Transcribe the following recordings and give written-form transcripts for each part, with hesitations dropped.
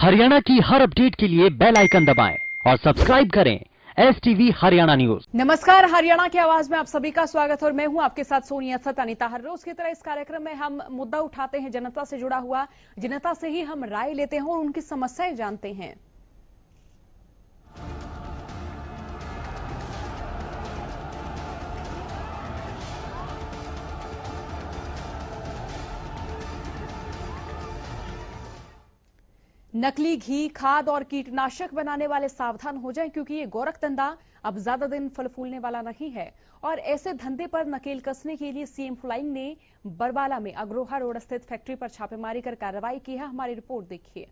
हरियाणा की हर अपडेट के लिए बेल आइकन दबाएं और सब्सक्राइब करें STV हरियाणा न्यूज। नमस्कार, हरियाणा की आवाज में आप सभी का स्वागत है और मैं हूं आपके साथ सोनिया सत अनिता। हर रोज की तरह इस कार्यक्रम में हम मुद्दा उठाते हैं जनता से जुड़ा हुआ, जनता से ही हम राय लेते हैं और उनकी समस्याएं जानते हैं। नकली घी, खाद और कीटनाशक बनाने वाले सावधान हो जाएं, क्योंकि ये गोरखधंधा अब ज्यादा दिन फल फूलने वाला नहीं है। और ऐसे धंधे पर नकेल कसने के लिए सीएम फ्लाइंग ने बरवाला में अग्रोहा रोड स्थित फैक्ट्री पर छापेमारी कर कार्रवाई की है। हमारी रिपोर्ट देखिए।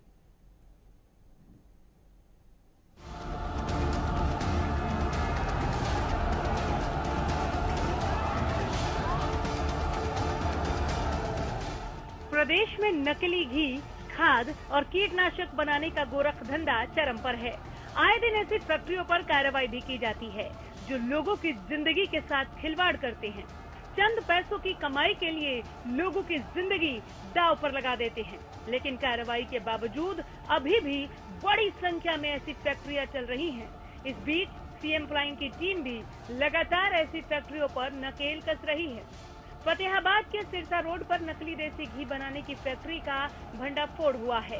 प्रदेश में नकली घी, खाद और कीटनाशक बनाने का गोरखधंधा चरम पर है। आए दिन ऐसी फैक्ट्रियों पर कार्रवाई भी की जाती है जो लोगों की जिंदगी के साथ खिलवाड़ करते हैं। चंद पैसों की कमाई के लिए लोगों की जिंदगी दांव पर लगा देते हैं। लेकिन कार्रवाई के बावजूद अभी भी बड़ी संख्या में ऐसी फैक्ट्रियां चल रही हैं। इस बीच सीएम फ्लाइंग की टीम भी लगातार ऐसी फैक्ट्रियों पर नकेल कस रही है। फतेहाबाद के सिरसा रोड पर नकली देसी घी बनाने की फैक्ट्री का भंडाफोड़ हुआ है।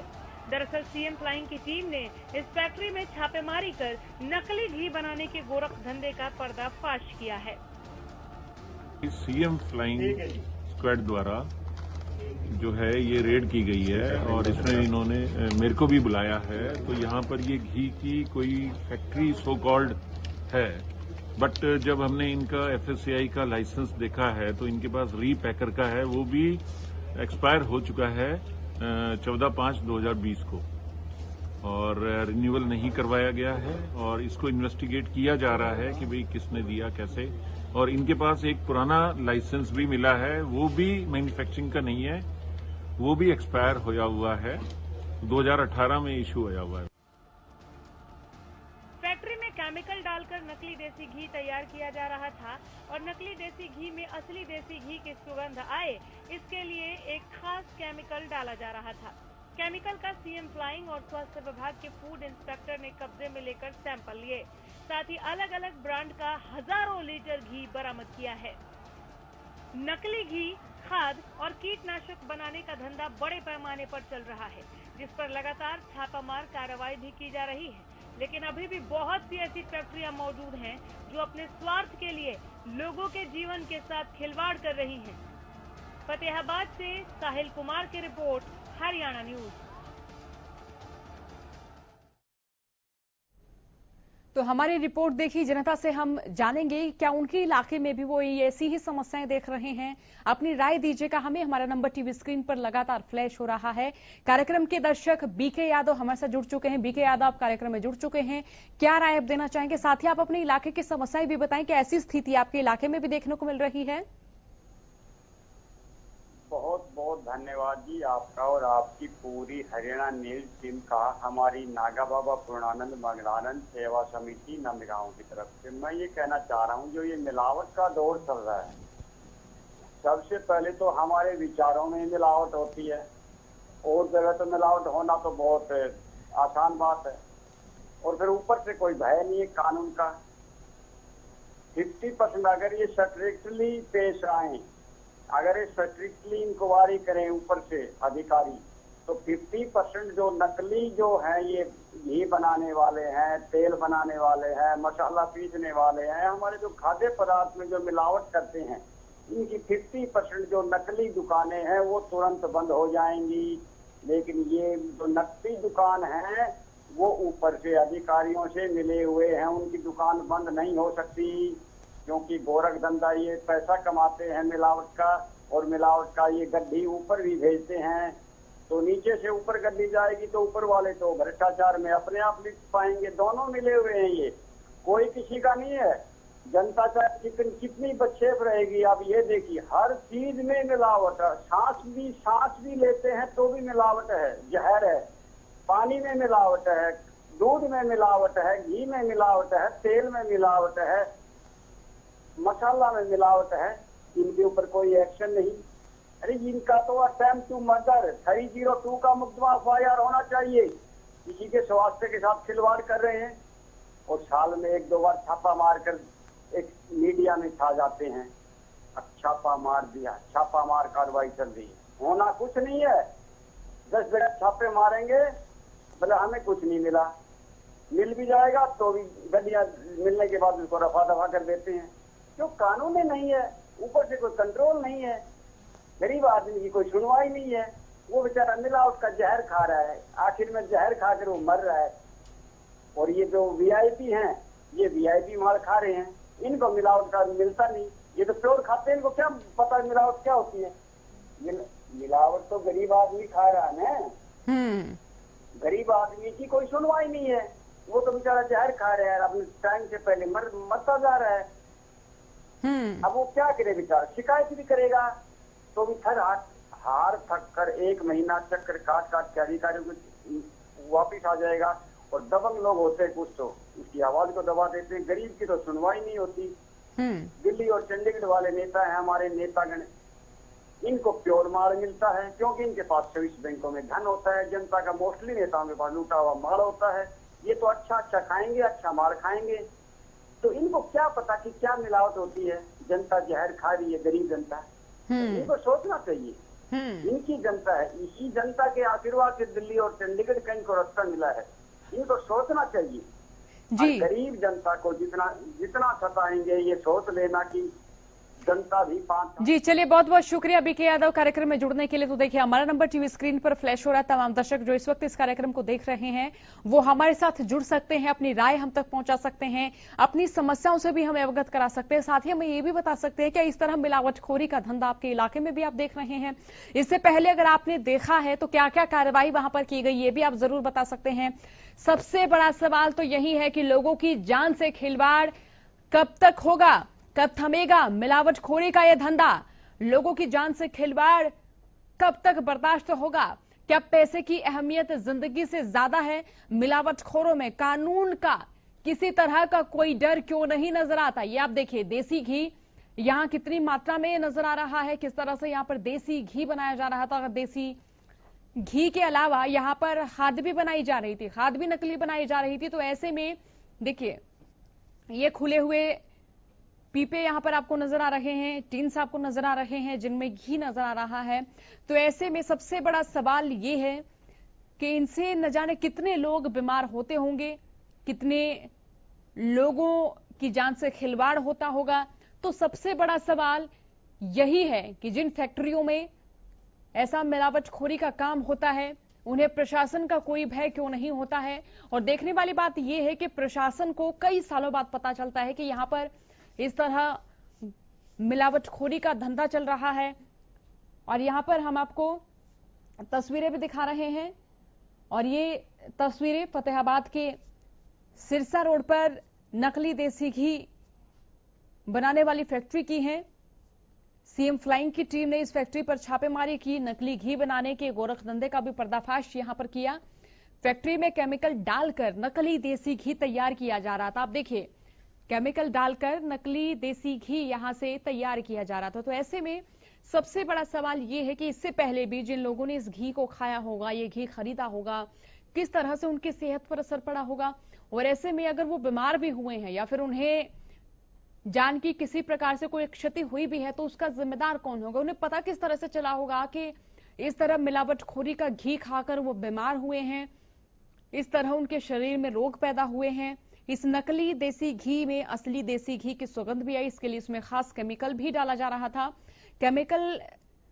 दरअसल सीएम फ्लाइंग की टीम ने इस फैक्ट्री में छापेमारी कर नकली घी बनाने के गोरखधंधे का पर्दाफाश किया है। सीएम फ्लाइंग स्क्वाड द्वारा जो है ये रेड की गई है और इसमें इन्होंने मेरे को भी बुलाया है। तो यहाँ पर ये घी की कोई फैक्ट्री सो कॉल्ड है, बट जब हमने इनका FSCI का लाइसेंस देखा है तो इनके पास रीपैकर का है, वो भी एक्सपायर हो चुका है 14/5/2020 को और रिन्यूअल नहीं करवाया गया है। और इसको इन्वेस्टिगेट किया जा रहा है कि भाई किसने दिया, कैसे। और इनके पास एक पुराना लाइसेंस भी मिला है, वो भी मैन्युफैक्चरिंग का नहीं है, वो भी एक्सपायर होया हुआ है, 2018 में इश्यू होया हुआ है। फैक्ट्री में केमिकल डालकर नकली देसी घी तैयार किया जा रहा था और नकली देसी घी में असली देसी घी की सुगंध आए, इसके लिए एक खास केमिकल डाला जा रहा था। केमिकल का सीएम फ्लाइंग और स्वास्थ्य विभाग के फूड इंस्पेक्टर ने कब्जे में लेकर सैंपल लिए। साथ ही अलग अलग ब्रांड का हजारों लीटर घी बरामद किया है। नकली घी, खाद और कीटनाशक बनाने का धंधा बड़े पैमाने पर चल रहा है, जिस पर लगातार छापामार कार्रवाई भी की जा रही है। लेकिन अभी भी बहुत सी ऐसी फैक्ट्रियां मौजूद हैं जो अपने स्वार्थ के लिए लोगों के जीवन के साथ खिलवाड़ कर रही हैं। फतेहाबाद से साहिल कुमार की रिपोर्ट, हरियाणा न्यूज। तो हमारी रिपोर्ट देखी जनता से हम जानेंगे क्या उनके इलाके में भी वो ऐसी ही समस्याएं देख रहे हैं। अपनी राय दीजिएगा हमें। हमारा नंबर टीवी स्क्रीन पर लगातार फ्लैश हो रहा है। कार्यक्रम के दर्शक बीके यादव हमारे साथ जुड़ चुके हैं। बीके यादव, आप कार्यक्रम में जुड़ चुके हैं, क्या राय आप देना चाहेंगे? साथ ही आप अपने इलाके की समस्याएं भी बताएं कि ऐसी स्थिति आपके इलाके में भी देखने को मिल रही है। बहुत बहुत धन्यवाद जी आपका और आपकी पूरी हरियाणा न्यूज टीम का, हमारी नागा बाबा पूर्णानंद मंगलानंद सेवा समिति नंदगांव की तरफ से। मैं ये कहना चाह रहा हूँ, जो ये मिलावट का दौर चल रहा है, सबसे पहले तो हमारे विचारों में मिलावट होती है और जगह तो मिलावट होना तो बहुत आसान बात है। और फिर ऊपर से कोई भय नहीं है कानून का। 50% अगर ये स्ट्रिक्टली पेश आए, अगर ये स्ट्रिक्टली इंक्वायरी करें ऊपर से अधिकारी, तो 50% जो नकली जो हैं, ये घी बनाने वाले हैं, तेल बनाने वाले हैं, मसाला पीसने वाले हैं, हमारे जो खाद्य पदार्थ में जो मिलावट करते हैं, इनकी 50% जो नकली दुकानें हैं वो तुरंत बंद हो जाएंगी। लेकिन ये जो नकली दुकान है वो ऊपर से अधिकारियों से मिले हुए हैं, उनकी दुकान बंद नहीं हो सकती, क्योंकि गोरख धंधा ये पैसा कमाते हैं मिलावट का, और मिलावट का ये गड्ढी ऊपर भी भेजते हैं। तो नीचे से ऊपर गड्ढी जाएगी तो ऊपर वाले तो भ्रष्टाचार में अपने आप लिख पाएंगे। दोनों मिले हुए हैं, ये कोई किसी का नहीं है। जनता चाहे कितनी बदशेफ रहेगी, आप ये देखिए, हर चीज में मिलावट है। सांस भी लेते हैं तो भी मिलावट है, जहर है। पानी में मिलावट है, दूध में मिलावट है, घी में मिलावट है, तेल में मिलावट है, मसाला में मिलावट है। इनके ऊपर कोई एक्शन नहीं। अरे इनका तो अटेम्प्ट टू मर्डर 302 का मुकदमा FIR होना चाहिए। किसी के स्वास्थ्य के साथ खिलवाड़ कर रहे हैं और साल में 1-2 बार छापा मारकर एक मीडिया में छा जाते हैं। अब छापा मार दिया, छापा मार कार्रवाई चल रही है, होना कुछ नहीं है। 10 जगह छापे मारेंगे, बोले हमें कुछ नहीं मिला, मिल भी जाएगा तो भी गड्डियां मिलने के बाद उसको रफा दफा कर देते हैं। क्यों? कानून ही नहीं है, ऊपर से कोई कंट्रोल नहीं है, गरीब आदमी की कोई सुनवाई नहीं है। वो बेचारा मिलावट का जहर खा रहा है, आखिर में जहर खाकर वो मर रहा है। और ये जो वीआईपी हैं, ये वीआईपी माल खा रहे हैं, इनको मिलावट का मिलता नहीं। ये तो प्योर खाते हैं, इनको क्या पता मिलावट क्या होती है। मिलावट तो गरीब आदमी खा रहा है ना। गरीब आदमी की कोई सुनवाई नहीं है, वो तो बेचारा जहर खा रहा है, अपने टाइम से पहले मरता जा रहा है। अब वो क्या करे बेचारा, शिकायत भी करेगा तो भी हार थक कर 1 महीना चक्कर काट के अधिकारियों को वापिस आ जाएगा। और दबंग लोग होते हैं कुछ तो उसकी आवाज को दबा देते हैं, गरीब की तो सुनवाई नहीं होती। दिल्ली और चंडीगढ़ वाले नेता हैं हमारे नेतागण, इनको प्योर माल मिलता है क्योंकि इनके पास स्विस बैंकों में धन होता है। जनता का मोस्टली नेताओं के पास लूटा हुआ माल होता है। ये तो अच्छा खाएंगे, अच्छा माल खाएंगे, तो इनको क्या पता कि क्या मिलावट होती है। जनता जहर खा रही है, गरीब जनता। इनको सोचना चाहिए, इनकी जनता है, इसी जनता के आशीर्वाद से दिल्ली और चंडीगढ़ का इनको रास्ता मिला है। इनको सोचना चाहिए जी। गरीब जनता को जितना सताएंगे ये सोच लेना कि जनता भी 5। जी चलिए, बहुत बहुत शुक्रिया बीके यादव कार्यक्रम में जुड़ने के लिए। तो देखिए, हमारा नंबर टीवी स्क्रीन पर फ्लैश हो रहा है। तमाम दर्शक जो इस वक्त इस कार्यक्रम को देख रहे हैं वो हमारे साथ जुड़ सकते हैं, अपनी राय हम तक पहुंचा सकते हैं, अपनी समस्याओं से भी हमें अवगत करा सकते हैं। साथ ही हमें ये भी बता सकते हैं कि इस तरह मिलावटखोरी का धंधा आपके इलाके में भी आप देख रहे हैं, इससे पहले अगर आपने देखा है तो क्या क्या कार्रवाई वहां पर की गई, ये भी आप जरूर बता सकते हैं। सबसे बड़ा सवाल तो यही है कि लोगों की जान से खिलवाड़ कब तक होगा, कब थमेगा मिलावटखोरी का यह धंधा? लोगों की जान से खिलवाड़ कब तक बर्दाश्त होगा? क्या पैसे की अहमियत जिंदगी से ज्यादा है? मिलावटखोरों में कानून का किसी तरह का कोई डर क्यों नहीं नजर आता? ये आप देखिए, देसी घी यहां कितनी मात्रा में नजर आ रहा है, किस तरह से यहां पर देसी घी बनाया जा रहा था। अगर देसी घी के अलावा यहां पर खाद भी बनाई जा रही थी, खाद भी नकली बनाई जा रही थी। तो ऐसे में देखिए, ये खुले हुए पीपे यहां पर आपको नजर आ रहे हैं, टीन्स आपको नजर आ रहे हैं जिनमें घी नजर आ रहा है। तो ऐसे में सबसे बड़ा सवाल ये है कि इनसे न जाने कितने लोग बीमार होते होंगे, कितने लोगों की जान से खिलवाड़ होता होगा। तो सबसे बड़ा सवाल यही है कि जिन फैक्ट्रियों में ऐसा मिलावटखोरी का काम होता है उन्हें प्रशासन का कोई भय क्यों नहीं होता है। और देखने वाली बात यह है कि प्रशासन को कई सालों बाद पता चलता है कि यहां पर इस तरह मिलावटखोरी का धंधा चल रहा है। और यहां पर हम आपको तस्वीरें भी दिखा रहे हैं, और ये तस्वीरें फतेहाबाद के सिरसा रोड पर नकली देसी घी बनाने वाली फैक्ट्री की हैं। सीएम फ्लाइंग की टीम ने इस फैक्ट्री पर छापेमारी की, नकली घी बनाने के गोरखधंधे का भी पर्दाफाश यहां पर किया। फैक्ट्री में केमिकल डालकर नकली देसी घी तैयार किया जा रहा था। आप देखिए, केमिकल डालकर नकली देसी घी यहां से तैयार किया जा रहा था। तो ऐसे में सबसे बड़ा सवाल यह है कि इससे पहले भी जिन लोगों ने इस घी को खाया होगा, ये घी खरीदा होगा, किस तरह से उनकी सेहत पर असर पड़ा होगा। और ऐसे में अगर वो बीमार भी हुए हैं या फिर उन्हें जान की किसी प्रकार से कोई क्षति हुई भी है तो उसका जिम्मेदार कौन होगा? उन्हें पता किस तरह से चला होगा कि इस तरह मिलावटखोरी का घी खाकर वो बीमार हुए हैं, इस तरह उनके शरीर में रोग पैदा हुए हैं। इस नकली देसी घी में असली देसी घी की सुगंध भी आई, इसके लिए इसमें खास केमिकल भी डाला जा रहा था। केमिकल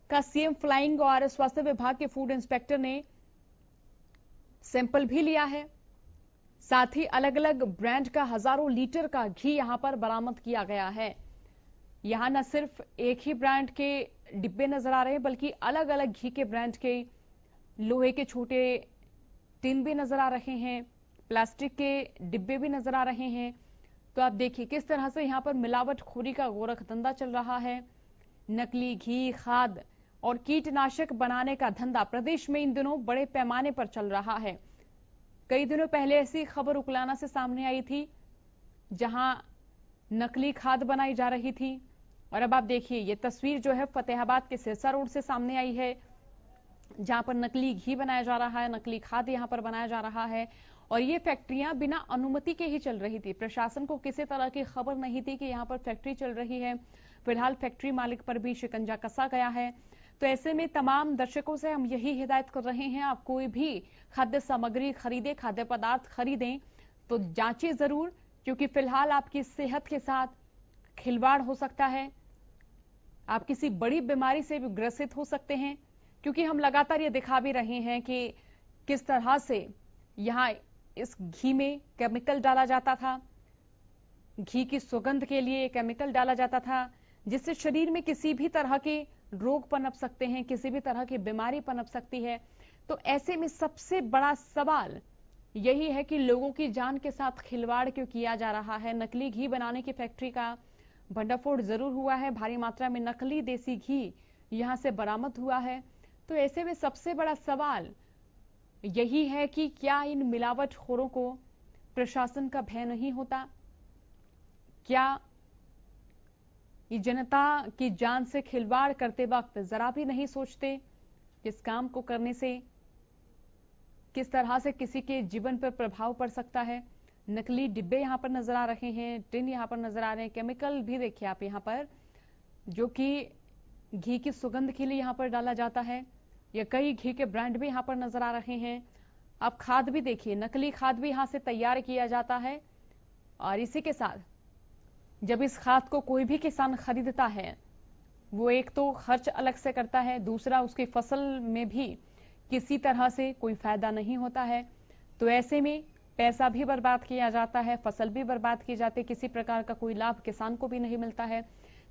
का सीएम फ्लाइंग और स्वास्थ्य विभाग के फूड इंस्पेक्टर ने सैंपल भी लिया है। साथ ही अलग अलग ब्रांड का हजारों लीटर का घी यहां पर बरामद किया गया है। यहां न सिर्फ एक ही ब्रांड के डिब्बे नजर आ रहे हैं, बल्कि अलग अलग घी के ब्रांड के लोहे के छोटे टिन भी नजर आ रहे हैं, प्लास्टिक के डिब्बे भी नजर आ रहे हैं। तो आप देखिए किस तरह से यहां पर मिलावटखोरी का गोरख धंधा चल रहा है। नकली घी, खाद और कीटनाशक बनाने का धंधा प्रदेश में इन दिनों बड़े पैमाने पर चल रहा है। कई दिनों पहले ऐसी खबर उकलाना से सामने आई थी जहां नकली खाद बनाई जा रही थी। और अब आप देखिए, ये तस्वीर जो है फतेहाबाद के सिरसा रोड से सामने आई है। जहां पर नकली घी बनाया जा रहा है, नकली खाद्य यहां पर बनाया जा रहा है और ये फैक्ट्रियां बिना अनुमति के ही चल रही थी। प्रशासन को किसी तरह की खबर नहीं थी कि यहां पर फैक्ट्री चल रही है। फिलहाल फैक्ट्री मालिक पर भी शिकंजा कसा गया है। तो ऐसे में तमाम दर्शकों से हम यही हिदायत कर रहे हैं, आप कोई भी खाद्य सामग्री खरीदें, खाद्य पदार्थ खरीदें तो जांचें जरूर, क्योंकि फिलहाल आपकी सेहत के साथ खिलवाड़ हो सकता है। आप किसी बड़ी बीमारी से भी ग्रसित हो सकते हैं, क्योंकि हम लगातार ये दिखा भी रहे हैं कि किस तरह से यहां इस घी में केमिकल डाला जाता था, घी की सुगंध के लिए केमिकल डाला जाता था, जिससे शरीर में किसी भी तरह के रोग पनप सकते हैं, किसी भी तरह की बीमारी पनप सकती है। तो ऐसे में सबसे बड़ा सवाल यही है कि लोगों की जान के साथ खिलवाड़ क्यों किया जा रहा है। नकली घी बनाने की फैक्ट्री का भंडाफोड़ जरूर हुआ है, भारी मात्रा में नकली देसी घी यहां से बरामद हुआ है। तो ऐसे में सबसे बड़ा सवाल यही है कि क्या इन मिलावटखोरों को प्रशासन का भय नहीं होता? क्या ये जनता की जान से खिलवाड़ करते वक्त जरा भी नहीं सोचते इस काम को करने से किस तरह से किसी के जीवन पर प्रभाव पड़ सकता है? नकली डिब्बे यहां पर नजर आ रहे हैं, टिन यहां पर नजर आ रहे हैं, केमिकल भी देखिए आप यहां पर, जो कि घी की सुगंध के लिए यहां पर डाला जाता है। या कई घी के ब्रांड भी यहां पर नजर आ रहे हैं। आप खाद भी देखिए, नकली खाद भी यहां से तैयार किया जाता है। और इसी के साथ जब इस खाद को कोई भी किसान खरीदता है, वो एक तो खर्च अलग से करता है, दूसरा उसकी फसल में भी किसी तरह से कोई फायदा नहीं होता है। तो ऐसे में पैसा भी बर्बाद किया जाता है, फसल भी बर्बाद की जाती है, किसी प्रकार का कोई लाभ किसान को भी नहीं मिलता है।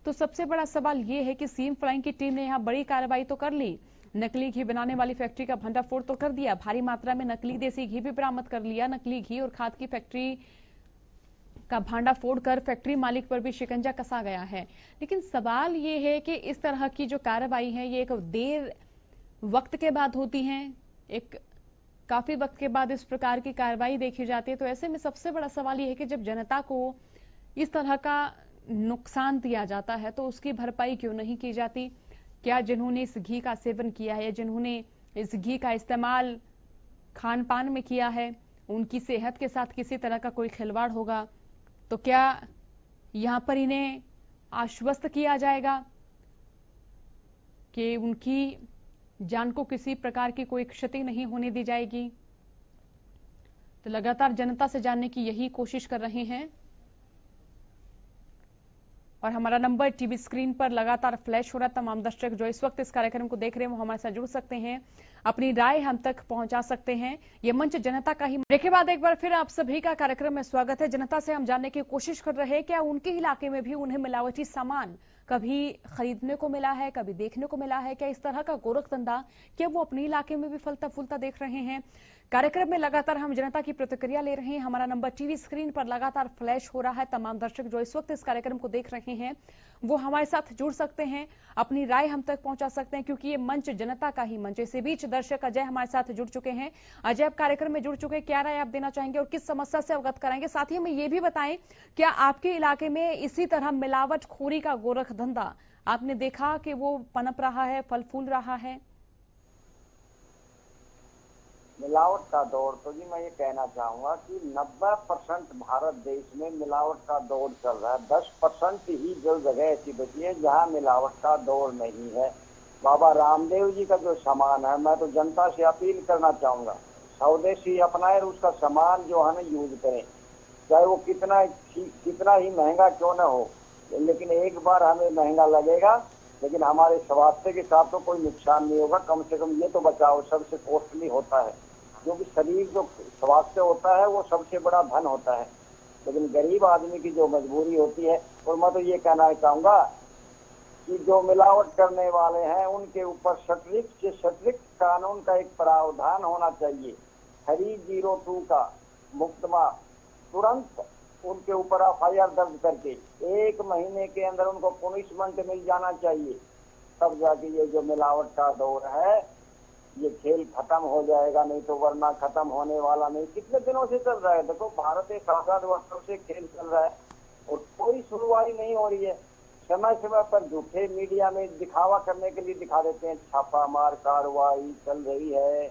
तो सबसे बड़ा सवाल ये है कि सीएम फ्लाइंग की टीम ने यहाँ बड़ी कार्रवाई तो कर ली, नकली घी बनाने वाली फैक्ट्री का भंडाफोड़ तो कर दिया, भारी मात्रा में नकली देसी घी भी बरामद कर लिया, नकली घी और खाद की फैक्ट्री का भांडाफोड़ कर फैक्ट्री मालिक पर भी शिकंजा कसा गया है। लेकिन सवाल ये है कि इस तरह की जो कार्रवाई है ये एक देर वक्त के बाद होती है, एक काफी वक्त के बाद इस प्रकार की कार्रवाई देखी जाती है। तो ऐसे में सबसे बड़ा सवाल ये है कि जब जनता को इस तरह का नुकसान दिया जाता है तो उसकी भरपाई क्यों नहीं की जाती? क्या जिन्होंने इस घी का सेवन किया है, जिन्होंने इस घी का इस्तेमाल खान पान में किया है, उनकी सेहत के साथ किसी तरह का कोई खिलवाड़ होगा तो क्या यहां पर इन्हें आश्वस्त किया जाएगा कि उनकी जान को किसी प्रकार की कोई क्षति नहीं होने दी जाएगी? तो लगातार जनता से जानने की यही कोशिश कर रहे हैं और हमारा नंबर टीवी स्क्रीन पर लगातार फ्लैश हो रहा है। तमाम दर्शक जो इस वक्त इस कार्यक्रम को देख रहे हैं वो हमारे साथ जुड़ सकते हैं, अपनी राय हम तक पहुंचा सकते हैं। ये मंच जनता का ही। ब्रेक के बाद एक बार फिर आप सभी का कार्यक्रम में स्वागत है। जनता से हम जानने की कोशिश कर रहे हैं क्या उनके इलाके में भी उन्हें मिलावटी सामान कभी खरीदने को मिला है, कभी देखने को मिला है? क्या इस तरह का गोरखधंधा क्या वो अपने इलाके में भी फलता फूलता देख रहे हैं? कार्यक्रम में लगातार हम जनता की प्रतिक्रिया ले रहे हैं। हमारा नंबर टीवी स्क्रीन पर लगातार फ्लैश हो रहा है। तमाम दर्शक जो इस वक्त इस कार्यक्रम को देख रहे हैं वो हमारे साथ जुड़ सकते हैं, अपनी राय हम तक पहुंचा सकते हैं, क्योंकि ये मंच जनता का ही मंच है। इसी बीच दर्शक अजय हमारे साथ जुड़ चुके हैं। अजय, आप कार्यक्रम में जुड़ चुके हैं, क्या राय आप देना चाहेंगे और किस समस्या से अवगत कराएंगे? साथ ही हमें ये भी बताएं, क्या आपके इलाके में इसी तरह मिलावटखोरी का गोरखधंधा आपने देखा कि वो पनप रहा है, फल फूल रहा है? मिलावट का दौर, तो जी मैं ये कहना चाहूंगा कि 90% भारत देश में मिलावट का दौर चल रहा है। 10% ही जो जगह ऐसी बची है जहां मिलावट का दौर नहीं है। बाबा रामदेव जी का जो सामान है, मैं तो जनता से अपील करना चाहूंगा, स्वदेशी अपनाए, उसका सामान जो है ना यूज करें, चाहे वो कितना ही महंगा क्यों न हो, लेकिन एक बार हमें महंगा लगेगा लेकिन हमारे स्वास्थ्य के साथ तो कोई नुकसान नहीं होगा। कम से कम ये तो बचाओ, सबसे कॉस्टली होता है, क्योंकि शरीर जो स्वास्थ्य होता है वो सबसे बड़ा धन होता है। लेकिन गरीब आदमी की जो मजबूरी होती है, और मैं तो ये कहना चाहूंगा कि जो मिलावट करने वाले हैं उनके ऊपर सटीक कानून का एक प्रावधान होना चाहिए। 302 का मुकदमा तुरंत उनके ऊपर FIR दर्ज करके 1 महीने के अंदर उनको पनिशमेंट मिल जाना चाहिए, तब जाके ये जो मिलावट का दौर है ये खेल खत्म हो जाएगा, नहीं तो वरना खत्म होने वाला नहीं। कितने दिनों से चल रहा है, देखो भारत 7-8 वर्षों से खेल चल रहा है और कोई सुनवाई नहीं हो रही है। समय समय पर झूठे मीडिया में दिखावा करने के लिए दिखा देते हैं, छापा मार कार्रवाई चल रही है,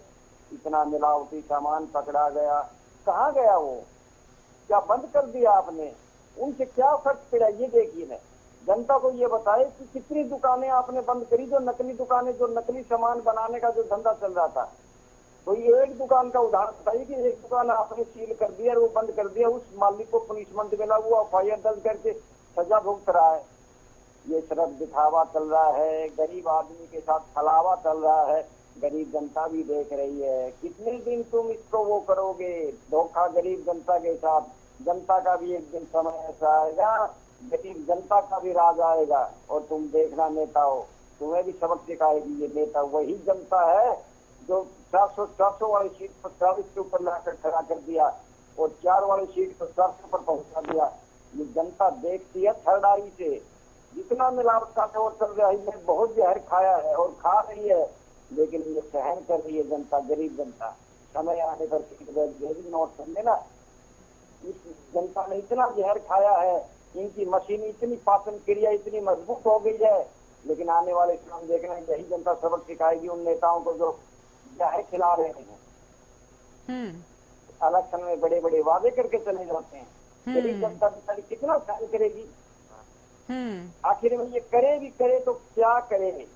इतना मिलावटी सामान पकड़ा गया। कहाँ गया वो? क्या बंद कर दिया आपने? उनसे क्या फर्क पड़ा ये देखिए ना। जनता को ये बताए कि कितनी दुकानें आपने बंद करी, जो नकली दुकानें, जो नकली सामान बनाने का जो धंधा चल रहा था। तो ये एक दुकान का उदाहरण बताइए कि एक दुकान आपने सील कर दिया और वो बंद कर दिया, उस मालिक को पनिशमेंट मिला, वो एफआईआर दर्ज करके सजा भुगत रहा है। ये सिर्फ दिखावा चल रहा है, गरीब आदमी के साथ छलावा चल रहा है, गरीब जनता भी देख रही है। कितने दिन तुम इसको वो करोगे, धोखा गरीब जनता के साथ? जनता का भी एक दिन समय ऐसा आएगा, गरीब जनता का भी राज आएगा, और तुम देखना नेता हो, तुम्हें भी सबक सिखाएगी ये नेता। वही जनता है जो 400 वाली सीट पर 40 के ऊपर लाकर खड़ा कर दिया और 4 वाली सीट पर 400 पर पहुंचा दिया। ये जनता देखती है थरडाई से। जितना मिलावट का दौर चल रहा है, इसमें बहुत जहर खाया है और खा रही है, लेकिन ये सहन कर रही है जनता, गरीब जनता। समय आने पर नोट समझे ना, इस जनता ने इतना जहर खाया है, इनकी मशीन इतनी पाचन क्रिया इतनी मजबूत हो गई है, लेकिन आने वाले समय देखना यही जनता सबक सिखाएगी उन नेताओं को जो जहर खिला रहे हैं। इलेक्शन में बड़े बड़े वादे करके चले जाते हैं। गरीब जनता बेचारी कितना सहन करेगी? आखिर में ये करे भी करे तो क्या करे?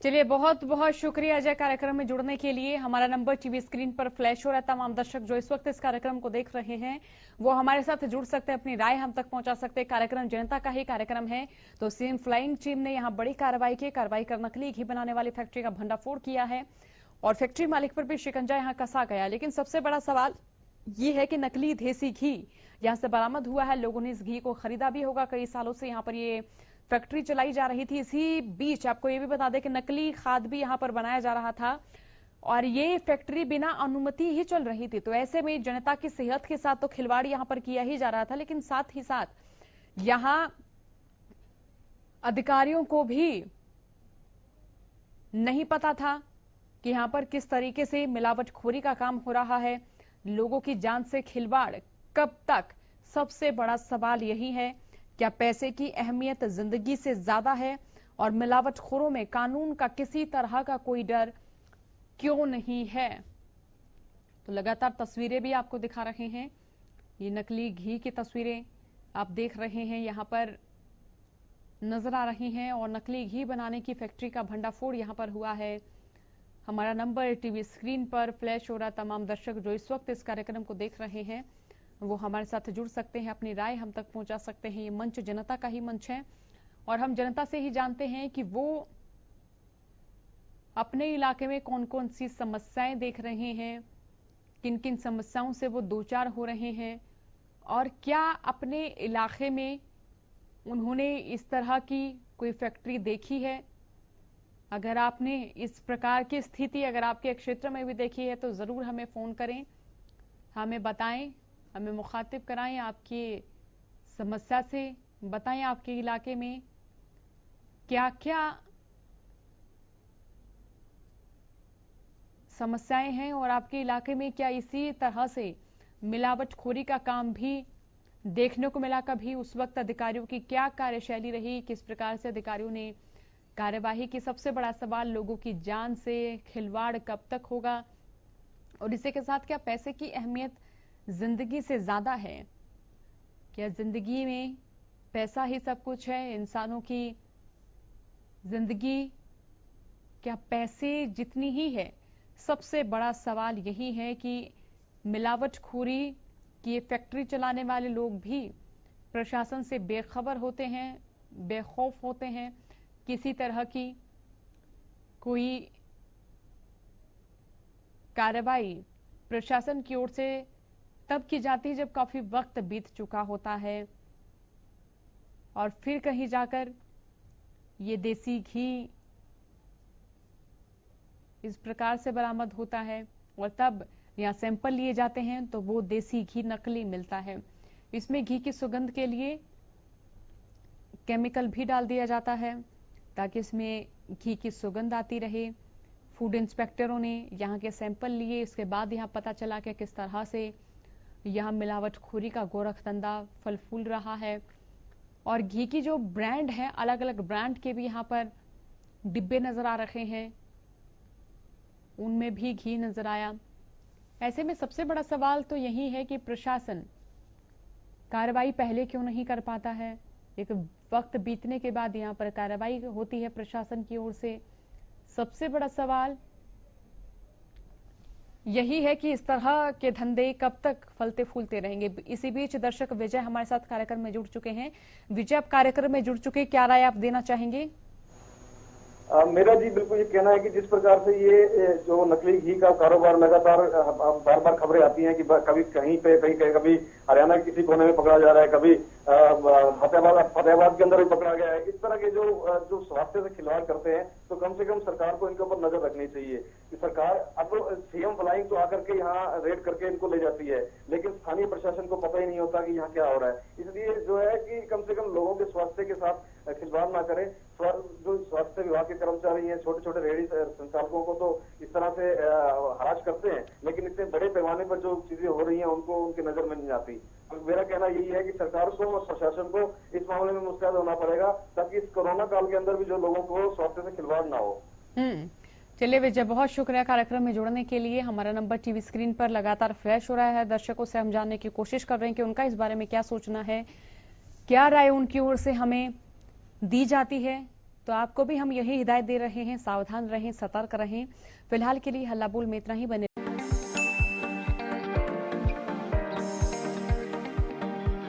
चलिए, बहुत बहुत शुक्रिया अजय कार्यक्रम में जुड़ने के लिए। हमारा नंबर टीवी स्क्रीन पर फ्लैश हो रहा है। तमाम दर्शक जो इस वक्त इस कार्यक्रम को देख रहे हैं वो हमारे साथ जुड़ सकते हैं, अपनी राय हम तक पहुंचा सकते हैं। कार्यक्रम जनता का ही कार्यक्रम है। तो सीएम फ्लाइंग टीम ने यहां बड़ी कार्रवाई की। कार्रवाई कर नकली घी बनाने वाली फैक्ट्री का भंडाफोड़ किया है और फैक्ट्री मालिक पर भी शिकंजा यहां कसा गया। लेकिन सबसे बड़ा सवाल ये है कि नकली देसी घी यहां से बरामद हुआ है। लोगों ने इस घी को खरीदा भी होगा। कई सालों से यहां पर ये फैक्ट्री चलाई जा रही थी। इसी बीच आपको ये भी बता दें कि नकली खाद भी यहां पर बनाया जा रहा था और ये फैक्ट्री बिना अनुमति ही चल रही थी। तो ऐसे में जनता की सेहत के साथ तो खिलवाड़ यहां पर किया ही जा रहा था, लेकिन साथ ही साथ यहां अधिकारियों को भी नहीं पता था कि यहां पर किस तरीके से मिलावटखोरी का काम हो रहा है। लोगों की जान से खिलवाड़ कब तक? सबसे बड़ा सवाल यही है, क्या पैसे की अहमियत जिंदगी से ज्यादा है? और मिलावटखोरों में कानून का किसी तरह का कोई डर क्यों नहीं है? तो लगातार तस्वीरें भी आपको दिखा रहे हैं। ये नकली घी की तस्वीरें आप देख रहे हैं, यहां पर नजर आ रही हैं और नकली घी बनाने की फैक्ट्री का भंडाफोड़ यहां पर हुआ है। हमारा नंबर टीवी स्क्रीन पर फ्लैश हो रहा। तमाम दर्शक जो इस वक्त इस कार्यक्रम को देख रहे हैं वो हमारे साथ जुड़ सकते हैं, अपनी राय हम तक पहुंचा सकते हैं। ये मंच जनता का ही मंच है और हम जनता से ही जानते हैं कि वो अपने इलाके में कौन कौन सी समस्याएं देख रहे हैं, किन किन समस्याओं से वो दो चार हो रहे हैं और क्या अपने इलाके में उन्होंने इस तरह की कोई फैक्ट्री देखी है। अगर आपने इस प्रकार की स्थिति अगर आपके क्षेत्र में भी देखी है तो जरूर हमें फोन करें, हमें बताएं, हमें मुखातिब कराएं, आपकी समस्या से बताएं आपके इलाके में क्या क्या समस्याएं हैं और आपके इलाके में क्या इसी तरह से मिलावटखोरी का काम भी देखने को मिला। कभी उस वक्त अधिकारियों की क्या कार्यशैली रही, किस प्रकार से अधिकारियों ने कार्यवाही की। सबसे बड़ा सवाल, लोगों की जान से खिलवाड़ कब तक होगा और इसी के साथ क्या पैसे की अहमियत जिंदगी से ज्यादा है? क्या जिंदगी में पैसा ही सब कुछ है? इंसानों की जिंदगी क्या पैसे जितनी ही है? सबसे बड़ा सवाल यही है कि मिलावटखोरी की ये फैक्ट्री चलाने वाले लोग भी प्रशासन से बेखबर होते हैं, बेखौफ होते हैं। किसी तरह की कोई कार्रवाई प्रशासन की ओर से तब की जाती है जब काफी वक्त बीत चुका होता है और फिर कहीं जाकर ये देसी घी इस प्रकार से बरामद होता है और तब यहाँ सैंपल लिए जाते हैं तो वो देसी घी नकली मिलता है। इसमें घी की सुगंध के लिए केमिकल भी डाल दिया जाता है ताकि इसमें घी की सुगंध आती रहे। फूड इंस्पेक्टरों ने यहाँ के सैंपल लिए, इसके बाद यहाँ पता चला कि किस तरह से यहाँ मिलावटखोरी का गोरखधंधा फल फूल रहा है। और घी की जो ब्रांड है, अलग अलग ब्रांड के भी यहाँ पर डिब्बे नजर आ रहे हैं, उनमें भी घी नजर आया। ऐसे में सबसे बड़ा सवाल तो यही है कि प्रशासन कार्रवाई पहले क्यों नहीं कर पाता है। एक वक्त बीतने के बाद यहाँ पर कार्रवाई होती है प्रशासन की ओर से। सबसे बड़ा सवाल यही है कि इस तरह के धंधे कब तक फलते फूलते रहेंगे। इसी बीच दर्शक विजय हमारे साथ कार्यक्रम में जुड़ चुके हैं। विजय, आप कार्यक्रम में जुड़ चुके, क्या राय आप देना चाहेंगे? मेरा जी बिल्कुल ये कहना है कि जिस प्रकार से ये जो नकली घी का कारोबार लगातार बार बार खबरें आती हैं कि कभी कहीं पे कभी हरियाणा के किसी कोने में पकड़ा जा रहा है, कभी फतेहाबाद के अंदर भी पकड़ा गया है। इस तरह के जो स्वास्थ्य से खिलवाड़ करते हैं तो कम से कम सरकार को इनके ऊपर नजर रखनी चाहिए कि सरकार अब सीएम फ्लाइंग तो आकर के यहाँ रेड करके इनको ले जाती है, लेकिन स्थानीय प्रशासन को पता ही नहीं होता कि यहाँ क्या हो रहा है। इसलिए जो है कि कम से कम लोगों के स्वास्थ्य के साथ खिलवाड़ ना करें। जो स्वास्थ्य विभाग के कर्मचारी हैं, छोटे छोटे रेहड़ी संचालकों को तो इस तरह से हराश करते हैं, लेकिन इतने बड़े पैमाने पर जो चीजें हो रही हैं उनको उनकी नजर में नहीं आती। मेरा कहना यही है कि सरकार को और प्रशासन को इस मामले में मुस्तैद होना पड़ेगा ताकि इस कोरोना काल के अंदर भी जो लोगों को स्वास्थ्य से खिलवाड़ ना हो। चलिए विजय, बहुत शुक्रिया कार्यक्रम में जुड़ने के लिए। हमारा नंबर टीवी स्क्रीन पर लगातार फ्लैश हो रहा है। दर्शकों से हम जानने की कोशिश कर रहे हैं कि उनका इस बारे में क्या सोचना है, क्या राय उनकी ओर से हमें दी जाती है। तो आपको भी हम यही हिदायत दे रहे हैं, सावधान रहें, सतर्क रहें। फिलहाल के लिए हल्ला बोल में इतना ही। बने